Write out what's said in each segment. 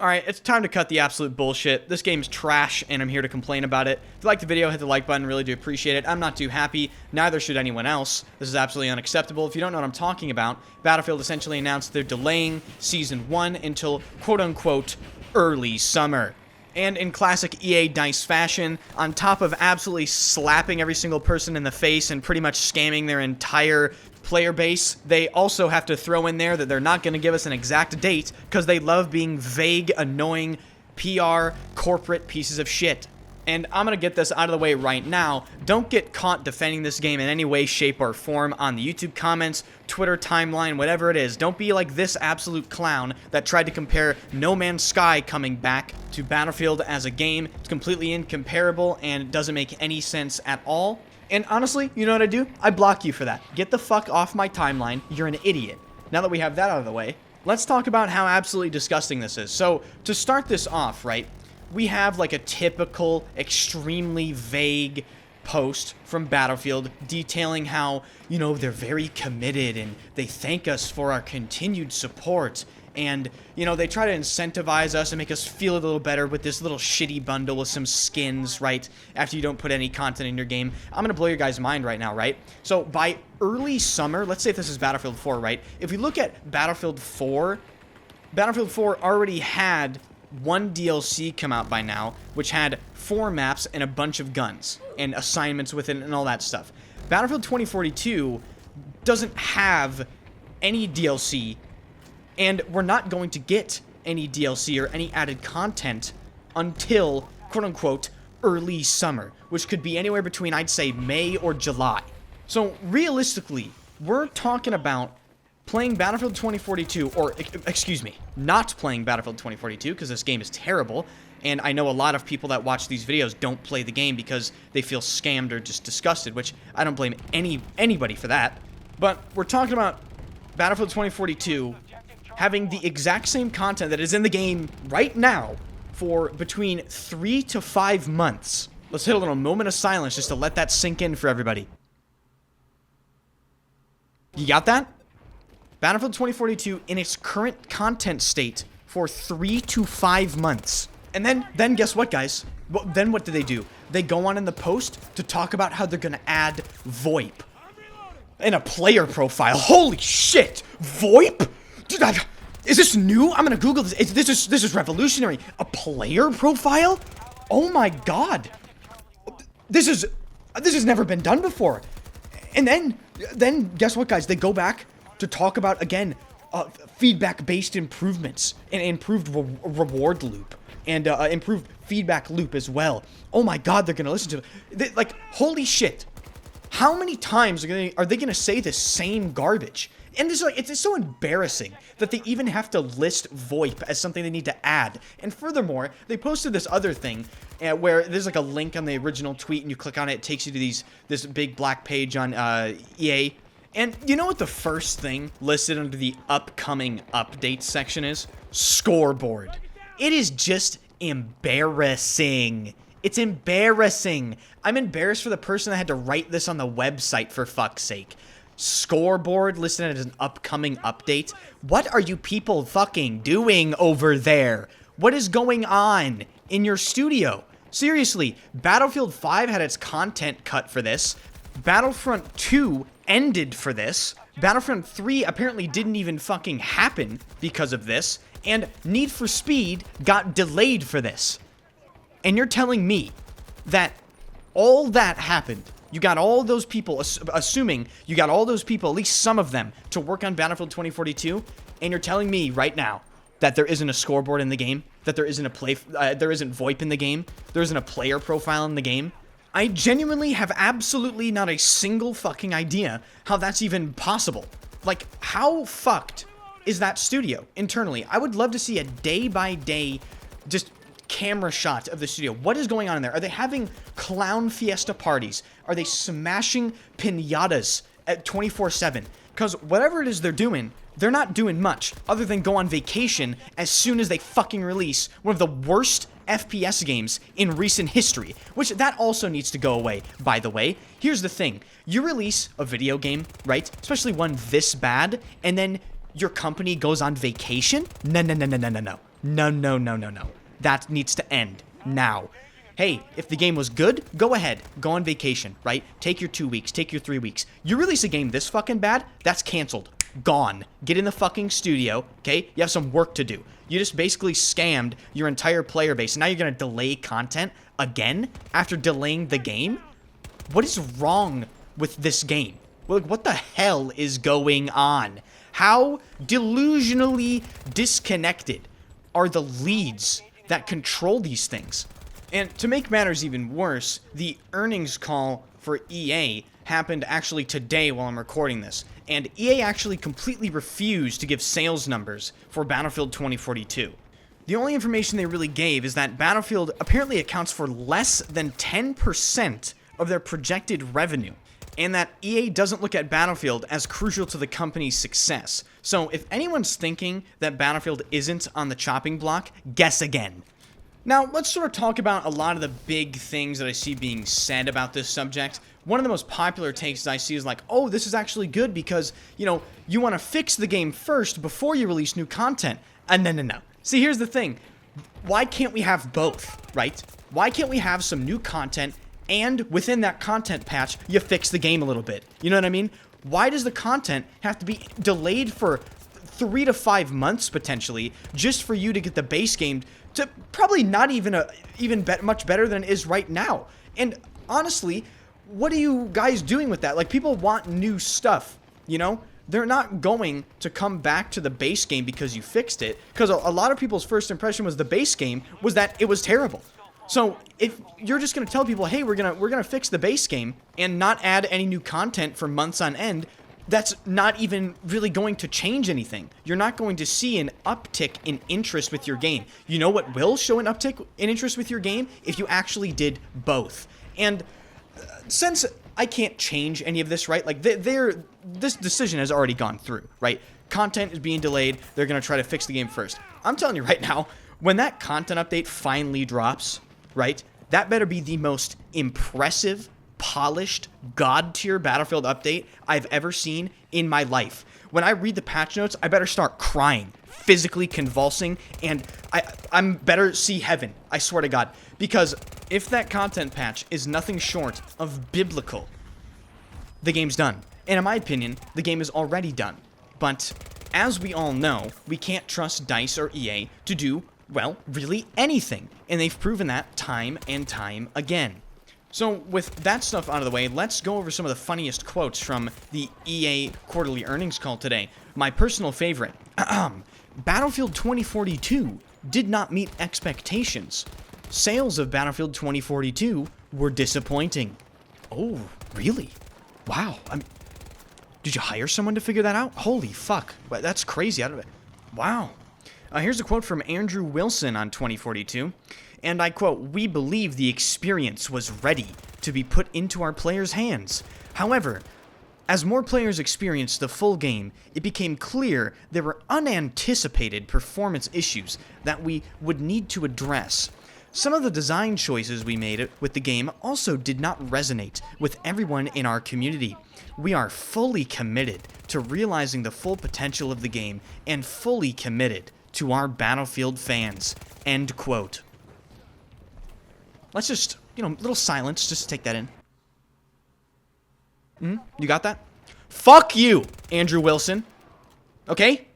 Alright, it's time to cut the absolute bullshit. This game's trash, and I'm here to complain about it. If you like the video, hit the like button. Really do appreciate it. I'm not too happy. Neither should anyone else. This is absolutely unacceptable. If you don't know what I'm talking about, Battlefield essentially announced they're delaying Season 1 until, quote-unquote, early summer. And in classic EA DICE fashion, on top of absolutely slapping every single person in the face and pretty much scamming their entire player base, they also have to throw in there that they're not going to give us an exact date because they love being vague, annoying, PR, corporate pieces of shit. And I'm going to get this out of the way right now. Don't get caught defending this game in any way, shape, or form on the YouTube comments, Twitter timeline, whatever it is. Don't be like this absolute clown that tried to compare No Man's Sky coming back to Battlefield as a game. It's completely incomparable and doesn't make any sense at all. And honestly, you know what I do? I block you for that. Get the fuck off my timeline. You're an idiot. Now that we have that out of the way, let's talk about how absolutely disgusting this is. So, to start this off, right, we have like a typical, extremely vague post from Battlefield detailing how, you know, they're very committed and they thank us for our continued support. And, you know, they try to incentivize us and make us feel a little better with this little shitty bundle with some skins, right? After you don't put any content in your game. I'm going to blow your guys' mind right now, right? So, by early summer, let's say if this is Battlefield 4, right? If we look at Battlefield 4 already had one DLC come out by now, which had 4 maps and a bunch of guns and assignments with it and all that stuff. Battlefield 2042 doesn't have any DLC, and we're not going to get any DLC or any added content until, quote-unquote, early summer, which could be anywhere between, I'd say, May or July. So, realistically, we're talking about playing Battlefield 2042, or, excuse me, not playing Battlefield 2042, because this game is terrible, and I know a lot of people that watch these videos don't play the game because they feel scammed or just disgusted, which I don't blame anybody for that. But we're talking about Battlefield 2042 having the exact same content that is in the game right now for between 3 to 5 months. Let's hit a little moment of silence just to let that sink in for everybody. You got that? Battlefield 2042 in its current content state for 3 to 5 months. And then guess what, guys? Well, then what do? They go on in the post to talk about how they're going to add VoIP in a player profile. Holy shit! VoIP? Dude, is this new? I'm gonna Google this. This is revolutionary. A player profile? Oh my god! This has never been done before. And then guess what, guys? They go back to talk about again feedback-based improvements and improved reward loop and improved feedback loop as well. Oh my god, they're gonna listen to it. Like, holy shit! How many times are they gonna say the same garbage? And it's so embarrassing that they even have to list VoIP as something they need to add. And furthermore, they posted this other thing where there's like a link on the original tweet, and you click on it, it takes you to this big black page on EA. And you know what the first thing listed under the upcoming update section is? Scoreboard. It is just embarrassing. It's embarrassing. I'm embarrassed for the person that had to write this on the website, for fuck's sake. Scoreboard listed as an upcoming update. What are you people fucking doing over there? What is going on in your studio? Seriously, Battlefield 5 had its content cut for this. Battlefront 2 ended for this. Battlefront 3 apparently didn't even fucking happen because of this. And Need for Speed got delayed for this. And you're telling me that all that happened, you got all those people, assuming you got all those people, at least some of them, to work on Battlefield 2042, and you're telling me right now that there isn't a scoreboard in the game, that there isn't there isn't VoIP in the game, there isn't a player profile in the game? I genuinely have absolutely not a single fucking idea how that's even possible. Like, how fucked is that studio internally? I would love to see a day-by-day just camera shot of the studio. What is going on in there? Are they having clown fiesta parties? Are they smashing piñatas at 24/7? Because whatever it is they're doing, they're not doing much other than go on vacation as soon as they fucking release one of the worst FPS games in recent history, which that also needs to go away, by the way. Here's the thing. You release a video game, right? Especially one this bad, and then your company goes on vacation? No. No, no, no, no, no. That needs to end now. Hey, if the game was good, go ahead. Go on vacation, right? Take your 2 weeks, take your 3 weeks. You release a game this fucking bad, that's canceled. Gone. Get in the fucking studio, okay? You have some work to do. You just basically scammed your entire player base. And now you're going to delay content again after delaying the game? What is wrong with this game? Well, like, what the hell is going on? How delusionally disconnected are the leads that control these things? And to make matters even worse, the earnings call for EA happened actually today while I'm recording this. And EA actually completely refused to give sales numbers for Battlefield 2042. The only information they really gave is that Battlefield apparently accounts for less than 10% of their projected revenue, and that EA doesn't look at Battlefield as crucial to the company's success. So if anyone's thinking that Battlefield isn't on the chopping block, guess again. Now, let's sort of talk about a lot of the big things that I see being said about this subject. One of the most popular takes that I see is like, oh, this is actually good because, you know, you want to fix the game first before you release new content. No, no, no. See, here's the thing. Why can't we have both, right? Why can't we have some new content and within that content patch, you fix the game a little bit? You know what I mean? Why does the content have to be delayed for 3 to 5 months potentially just for you to get the base game to probably not even much better than it is right now? And honestly, what are you guys doing with that? Like, people want new stuff, you know? They're not going to come back to the base game because you fixed it, because a lot of people's first impression was the base game was that it was terrible. So if you're just going to tell people, hey, we're gonna fix the base game and not add any new content for months on end, that's not even really going to change anything. You're not going to see an uptick in interest with your game. You know what will show an uptick in interest with your game? If you actually did both. And since I can't change any of this, right? Like, this decision has already gone through, right? Content is being delayed. They're going to try to fix the game first. I'm telling you right now, when that content update finally drops, right, that better be the most impressive, polished, god-tier Battlefield update I've ever seen in my life. When I read the patch notes, I better start crying, physically convulsing, and I'm better see heaven, I swear to God. Because if that content patch is nothing short of biblical, the game's done. And in my opinion, the game is already done. But as we all know, we can't trust DICE or EA to do, well, really anything. And they've proven that time and time again. So with that stuff out of the way, let's go over some of the funniest quotes from the EA quarterly earnings call today. My personal favorite. Battlefield 2042 did not meet expectations. Sales of Battlefield 2042 were disappointing. Oh, really? Wow. Did you hire someone to figure that out? Holy fuck. That's crazy. Wow. Here's a quote from Andrew Wilson on 2042. And I quote, "We believe the experience was ready to be put into our players' hands. However, as more players experienced the full game, it became clear there were unanticipated performance issues that we would need to address. Some of the design choices we made with the game also did not resonate with everyone in our community. We are fully committed to realizing the full potential of the game and fully committed to our Battlefield fans." End quote. Let's just, little silence, just take that in. You got that? Fuck you, Andrew Wilson. Okay?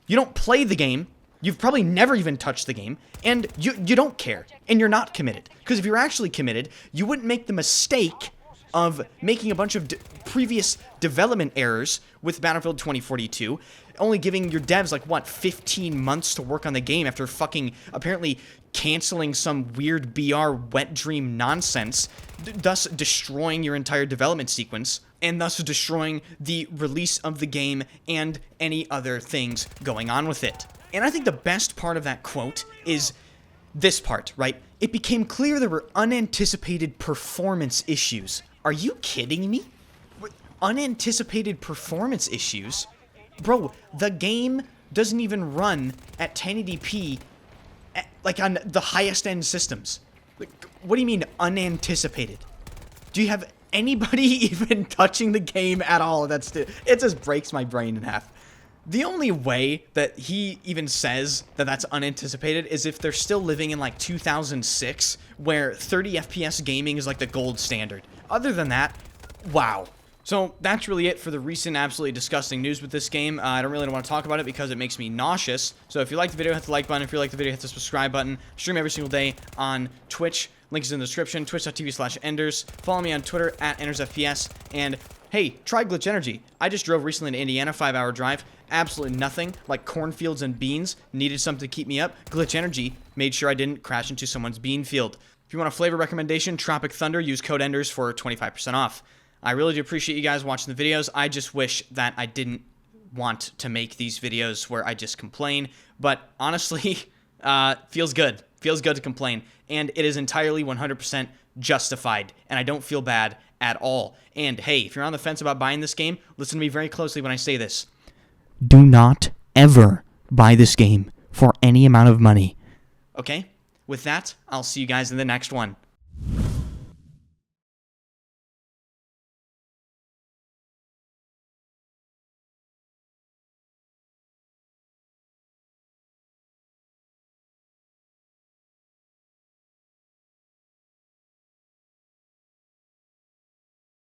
You don't play the game. You've probably never even touched the game. And you don't care. And you're not committed. Because if you're actually committed, you wouldn't make the mistake of making a bunch of previous development errors with Battlefield 2042, only giving your devs, 15 months to work on the game after fucking apparently canceling some weird BR wet dream nonsense, thus destroying your entire development sequence, and thus destroying the release of the game and any other things going on with it. And I think the best part of that quote is this part, right? It became clear there were unanticipated performance issues. Are you kidding me? Unanticipated performance issues? Bro, the game doesn't even run at 1080p on the highest end systems. What do you mean unanticipated? Do you have anybody even touching the game at all? It just breaks my brain in half. The only way that he even says that that's unanticipated is if they're still living in like 2006, where 30 FPS gaming is like the gold standard. Other than that, wow. So that's really it for the recent absolutely disgusting news with this game. I don't really want to talk about it because it makes me nauseous. So if you like the video, hit the like button. If you like the video, hit the subscribe button. I stream every single day on Twitch. Link is in the description. Twitch.tv/Enders. Follow me on Twitter at EndersFPS. And hey, try Glitch Energy. I just drove recently to Indiana, 5-hour drive. Absolutely nothing, like cornfields and beans. Needed something to keep me up. Glitch Energy made sure I didn't crash into someone's bean field. If you want a flavor recommendation, Tropic Thunder, use code ENDERS for 25% off. I really do appreciate you guys watching the videos. I just wish that I didn't want to make these videos where I just complain. But honestly, feels good. Feels good to complain. And it is entirely 100% justified. And I don't feel bad at all. And hey, if you're on the fence about buying this game, listen to me very closely when I say this. Do not ever buy this game for any amount of money. Okay? With that, I'll see you guys in the next one.